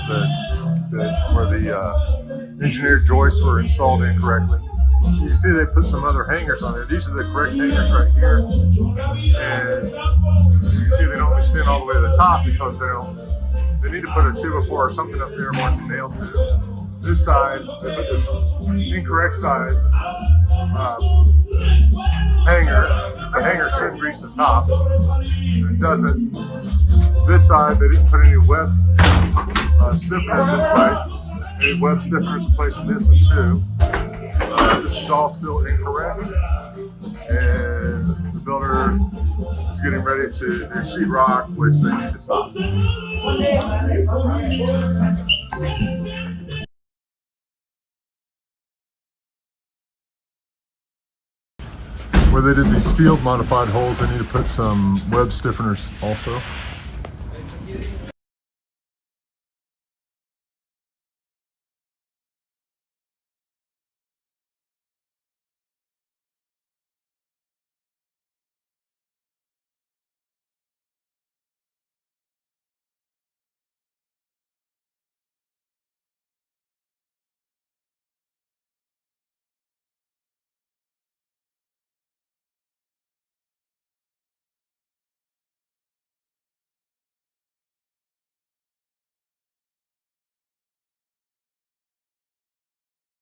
where the engineered joists were installed incorrectly. You can see they put some other hangers on there. These are the correct hangers right here, and you can see they don't extend all the way to the top because they need to put a 2x4 or something up there more to nail to. This side, they put this incorrect size hanger. The hanger should reach the top. It doesn't. This side, they didn't put any web stiffeners in place. Any web stiffeners in place for this one too. This is all still incorrect. And the builder is getting ready to do sheetrock, which they need to stop. Where they did these field modified holes, they need to put some web stiffeners also.